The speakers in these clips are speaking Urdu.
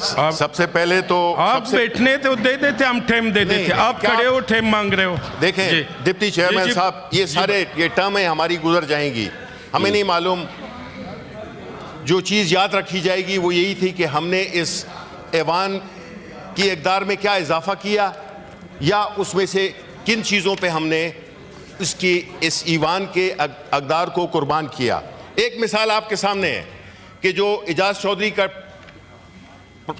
سب سے پہلے تو آپ بیٹھنے تو دے دیتے، ہم ٹائم دے دیتے، آپ کھڑے ہو ٹائم مانگ رہے ہو. دیکھیں ڈپٹی چیئرمین صاحب، یہ سارے یہ ٹرمیں ہماری گزر جائیں گی، ہمیں نہیں معلوم. جو چیز یاد رکھی جائے گی وہ یہی تھی کہ ہم نے اس ایوان کی اقدار میں کیا اضافہ کیا، یا اس میں سے کن چیزوں پہ ہم نے اس ایوان کے اقدار کو قربان کیا. ایک مثال آپ کے سامنے ہے کہ جو اعجاز چودھری کا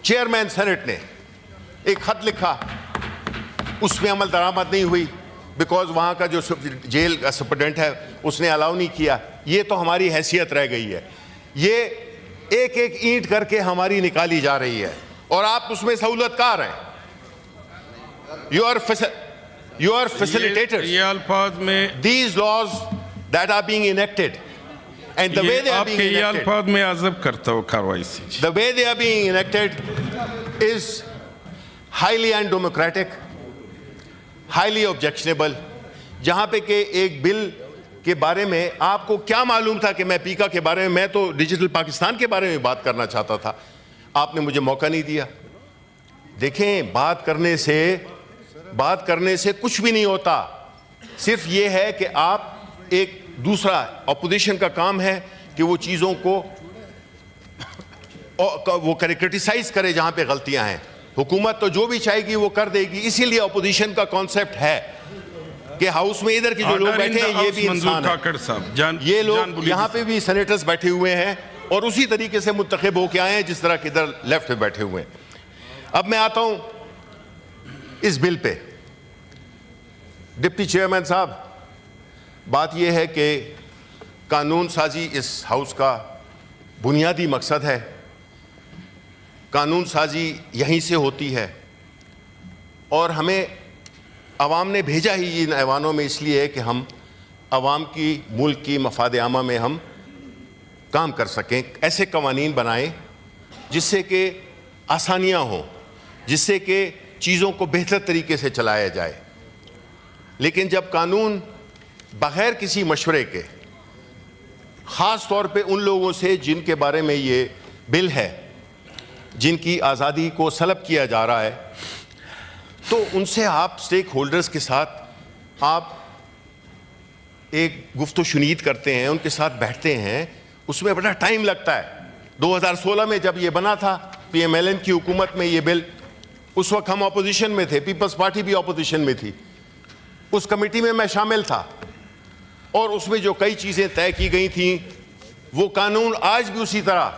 چیئرمین سینٹ نے ایک خط لکھا، اس میں عمل درآمد نہیں ہوئی بیکاز وہاں کا جو جیل کا سپرڈنٹ ہے اس نے الاؤ نہیں کیا. یہ تو ہماری حیثیت رہ گئی ہے، یہ ایک ایک اینٹ کر کے ہماری نکالی جا رہی ہے، اور آپ اس میں سہولت کار ہیں. You are facilitators. یہ الفاظ میں These laws that are being enacted, and the way they are آپ being کے یہ enacted, الفاظ میں عذب کرتا ہوں کاروائی سے. the way they are being enacted is highly undemocratic, highly objectionable. جہاں پہ کہ ایک بل کے بارے میں آپ کو کیا معلوم تھا کہ میں پیکا کے بارے میں تو ڈیجیٹل پاکستان کے بارے میں بات کرنا چاہتا تھا، آپ نے مجھے موقع نہیں دیا. دیکھیں بات کرنے سے کچھ بھی نہیں ہوتا، صرف یہ ہے کہ آپ ایک دوسرا اپوزیشن کا کام ہے کہ وہ چیزوں کو وہ کرٹیسائز کرے جہاں پہ غلطیاں ہیں. حکومت تو جو بھی چاہے گی وہ کر دے گی، اسی لیے اپوزیشن کا کانسیپٹ ہے کہ ہاؤس میں ادھر کے جو لوگ بیٹھے ہیں یہ بھی انسان ہیں. یہ لوگ یہاں پہ بھی سینیٹرز بیٹھے ہوئے ہیں اور اسی طریقے سے منتخب ہو کے آئے ہیں جس طرح کہ ادھر لیفٹ پہ بیٹھے ہوئے ہیں. اب میں آتا ہوں اس بل پہ. ڈپٹی چیئرمین صاحب، بات یہ ہے کہ قانون سازی اس ہاؤس کا بنیادی مقصد ہے. قانون سازی یہیں سے ہوتی ہے، اور ہمیں عوام نے بھیجا ہی ان ایوانوں میں اس لیے ہے کہ ہم عوام کی، ملک کی مفاد عامہ میں ہم کام کر سکیں، ایسے قوانین بنائیں جس سے کہ آسانیاں ہوں، جس سے کہ چیزوں کو بہتر طریقے سے چلایا جائے. لیکن جب قانون بغیر کسی مشورے کے، خاص طور پہ ان لوگوں سے جن کے بارے میں یہ بل ہے، جن کی آزادی کو سلب کیا جا رہا ہے، تو ان سے آپ سٹیک ہولڈرز کے ساتھ آپ ایک گفت و شنید کرتے ہیں، ان کے ساتھ بیٹھتے ہیں، اس میں بڑا ٹائم لگتا ہے. 2016 میں جب یہ بنا تھا پی ایم ایل این کی حکومت میں یہ بل، اس وقت ہم اپوزیشن میں تھے، پیپلز پارٹی بھی اپوزیشن میں تھی. اس کمیٹی میں میں شامل تھا، اور اس میں جو کئی چیزیں طے کی گئی تھیں وہ قانون آج بھی اسی طرح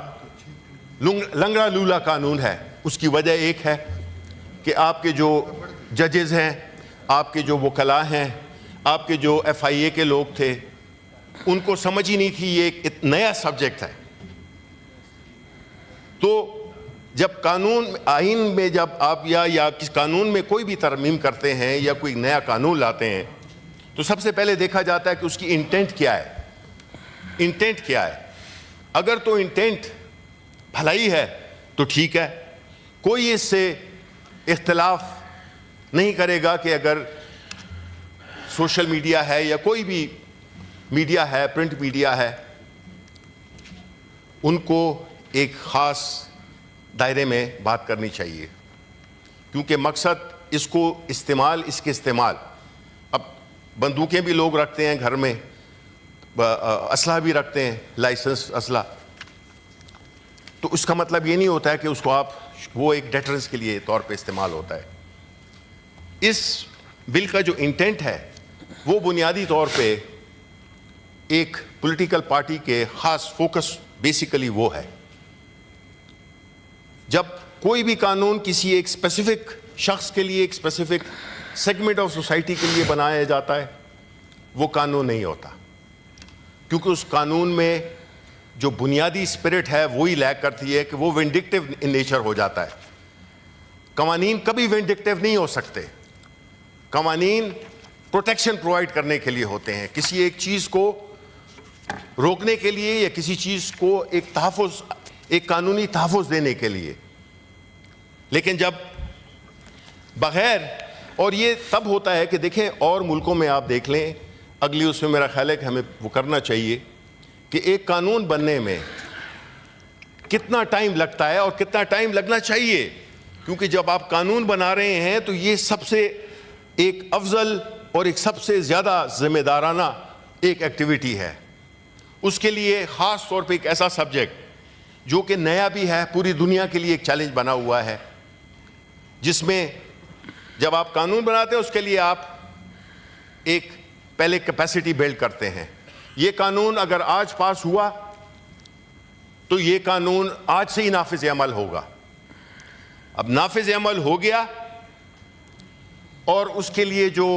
لنگڑا لولا قانون ہے. اس کی وجہ ایک ہے کہ آپ کے جو ججز ہیں، آپ کے جو وکلاء ہیں، آپ کے جو ایف آئی اے کے لوگ تھے، ان کو سمجھ ہی نہیں تھی یہ ایک نیا سبجیکٹ ہے. تو جب قانون آئین میں جب آپ یا کس قانون میں کوئی بھی ترمیم کرتے ہیں یا کوئی نیا قانون لاتے ہیں تو سب سے پہلے دیکھا جاتا ہے کہ اس کی انٹینٹ کیا ہے. انٹینٹ کیا ہے؟ اگر تو انٹینٹ بھلائی ہے تو ٹھیک ہے، کوئی اس سے اختلاف نہیں کرے گا کہ اگر سوشل میڈیا ہے یا کوئی بھی میڈیا ہے، پرنٹ میڈیا ہے، ان کو ایک خاص دائرے میں بات کرنی چاہیے، کیونکہ مقصد اس کے استعمال اب بندوقیں بھی لوگ رکھتے ہیں گھر میں، اسلحہ بھی رکھتے ہیں، لائسنس اسلحہ. تو اس کا مطلب یہ نہیں ہوتا ہے کہ اس کو وہ ایک ڈیٹرنس کے لیے طور پہ استعمال ہوتا ہے. اس بل کا جو انٹینٹ ہے وہ بنیادی طور پہ ایک پولیٹیکل پارٹی کے خاص فوکس بیسیکلی وہ ہے. جب کوئی بھی قانون کسی ایک اسپیسیفک شخص کے لیے، ایک اسپیسیفک سیگمنٹ آف سوسائٹی کے لیے بنایا جاتا ہے، وہ قانون نہیں ہوتا، کیونکہ اس قانون میں جو بنیادی اسپرٹ ہے وہی لیک کرتی ہے کہ وہ وینڈکٹیو ان نیچر ہو جاتا ہے. قوانین کبھی وینڈکٹیو نہیں ہو سکتے. قوانین پروٹیکشن پرووائڈ کرنے کے لیے ہوتے ہیں، کسی ایک چیز کو روکنے کے لیے یا کسی چیز کو ایک تحفظ، ایک قانونی تحفظ دینے کے لیے. لیکن جب بغیر، اور یہ تب ہوتا ہے کہ دیکھیں اور ملکوں میں آپ دیکھ لیں، اگلی اس میں میرا خیال ہے کہ ہمیں وہ کرنا چاہیے کہ ایک قانون بننے میں کتنا ٹائم لگتا ہے اور کتنا ٹائم لگنا چاہیے، کیونکہ جب آپ قانون بنا رہے ہیں تو یہ سب سے ایک افضل اور ایک سب سے زیادہ ذمہ دارانہ ایک ایکٹیویٹی ہے۔ اس کے لیے خاص طور پہ ایک ایسا سبجیکٹ جو کہ نیا بھی ہے، پوری دنیا کے لیے ایک چیلنج بنا ہوا ہے، جس میں جب آپ قانون بناتے ہیں اس کے لیے آپ ایک پہلے کیپیسٹی بلڈ کرتے ہیں۔ یہ قانون اگر آج پاس ہوا تو یہ قانون آج سے ہی نافذ عمل ہوگا۔ اب نافذ عمل ہو گیا اور اس کے لیے جو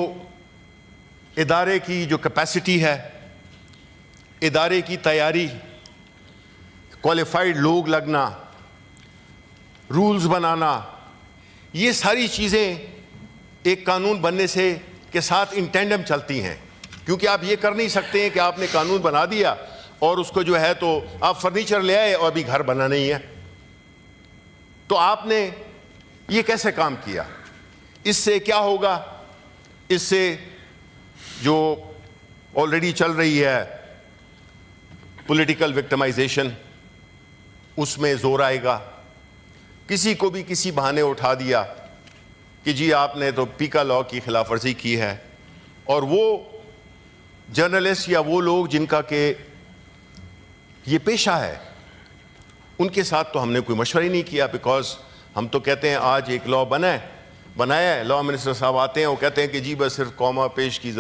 ادارے کی جو کیپیسٹی ہے، ادارے کی تیاری، کوالیفائڈ لوگ لگنا، رولز بنانا، یہ ساری چیزیں ایک قانون بننے سے کے ساتھ ان ٹینڈم چلتی ہیں، کیونکہ آپ یہ کر نہیں سکتے ہیں کہ آپ نے قانون بنا دیا اور اس کو جو ہے تو آپ فرنیچر لے آئے اور ابھی گھر بنا نہیں ہے۔ تو آپ نے یہ کیسے کام کیا؟ اس سے کیا ہوگا؟ اس سے جو آلریڈی چل رہی ہے پولیٹیکل وکٹمائزیشن، اس میں زور آئے گا۔ کسی کو بھی کسی بہانے اٹھا دیا کہ جی آپ نے تو پیکا لاء کی خلاف ورزی کی ہے، اور وہ جرنلسٹ یا وہ لوگ جن کا کہ یہ پیشہ ہے، ان کے ساتھ تو ہم نے کوئی مشورہ ہی نہیں کیا، بیکاز ہم تو کہتے ہیں آج ایک لاء بنایا ہے، لاء منسٹر صاحب آتے ہیں، وہ کہتے ہیں کہ جی بس صرف کوما پیش کی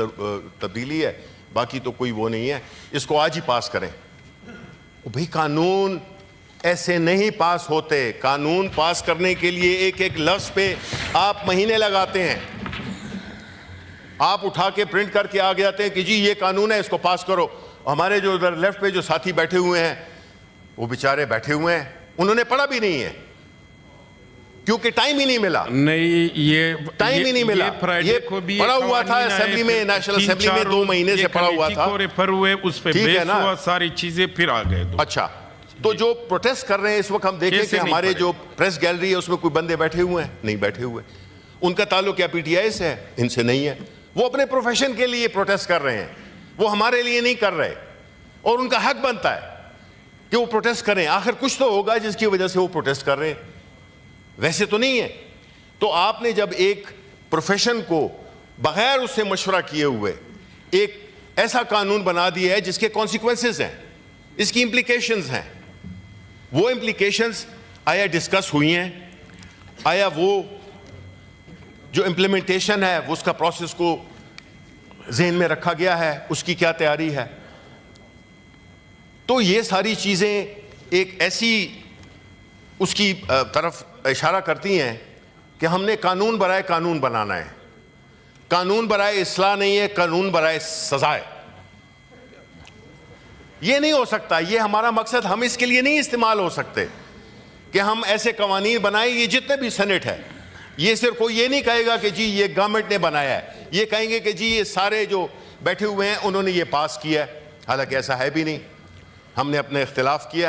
تبدیلی ہے، باقی تو کوئی وہ نہیں ہے، اس کو آج ہی پاس کریں۔ بھئی قانون ایسے نہیں پاس ہوتے، قانون پاس کرنے کے لیے ایک ایک لفظ پہ آپ مہینے لگاتے ہیں۔ آپ اٹھا کے پرنٹ کر کے آگے آتے ہیں کہ جی یہ قانون ہے، اس کو پاس کرو۔ ہمارے جو ادھر لیفٹ پہ جو ساتھی بیٹھے ہوئے ہیں وہ بیچارے بیٹھے ہوئے ہیں، انہوں نے پڑھا بھی نہیں ہے کیونکہ ٹائم ہی نہیں ملا۔ نہیں، یہ ٹائم ہی نہیں ملا۔ یہ پڑا ہوا تھا اسمبلی میں، نیشنل اسمبلی میں 2 مہینے سے پڑا ہوا تھا، ریفر ہوئے، اس پہ بحث ہوا، ساری چیزیں پھر آ گئے۔ اچھا، تو جو پروٹیسٹ کر رہے ہیں اس وقت ہم دیکھیں کہ ہمارے جو پریس گیلری ہے اس میں کوئی بندے بیٹھے ہوئے ہیں؟ نہیں بیٹھے ہوئے۔ ان کا تعلق کیا پی ٹی آئی سے ہے؟ ان سے نہیں ہے۔ وہ اپنے پروفیشن کے لیے پروٹیسٹ کر رہے ہیں، وہ ہمارے لیے نہیں کر رہے، اور ان کا حق بنتا ہے کہ وہ پروٹیسٹ کریں۔ آخر کچھ تو ہوگا جس کی وجہ سے وہ پروٹیسٹ کر رہے ہیں، ویسے تو نہیں ہے۔ تو آپ نے جب ایک پروفیشن کو بغیر اس سے مشورہ کیے ہوئے ایک ایسا قانون بنا دیا ہے جس کے کانسیکوینسز ہیں، اس کی امپلیکیشنز ہیں، وہ امپلیکیشنز آیا ڈسکس ہوئی ہیں؟ آیا وہ جو امپلیمنٹیشن ہے وہ اس کا پروسیس کو ذہن میں رکھا گیا ہے؟ اس کی کیا تیاری ہے؟ تو یہ ساری چیزیں ایک ایسی اس کی طرف اشارہ کرتی ہیں کہ ہم نے قانون برائے قانون بنانا ہے۔ قانون برائے اصلاح نہیں ہے، قانون برائے سزا ہے۔ یہ نہیں ہو سکتا، یہ ہمارا مقصد، ہم اس کے لیے نہیں استعمال ہو سکتے کہ ہم ایسے قوانین بنائیں۔ یہ جتنے بھی سینٹ ہے، یہ صرف کوئی یہ نہیں کہے گا کہ جی یہ گورنمنٹ نے بنایا ہے، یہ کہیں گے کہ جی یہ سارے جو بیٹھے ہوئے ہیں انہوں نے یہ پاس کیا ہے، حالانکہ ایسا ہے بھی نہیں، ہم نے اپنے اختلاف کیا ہے۔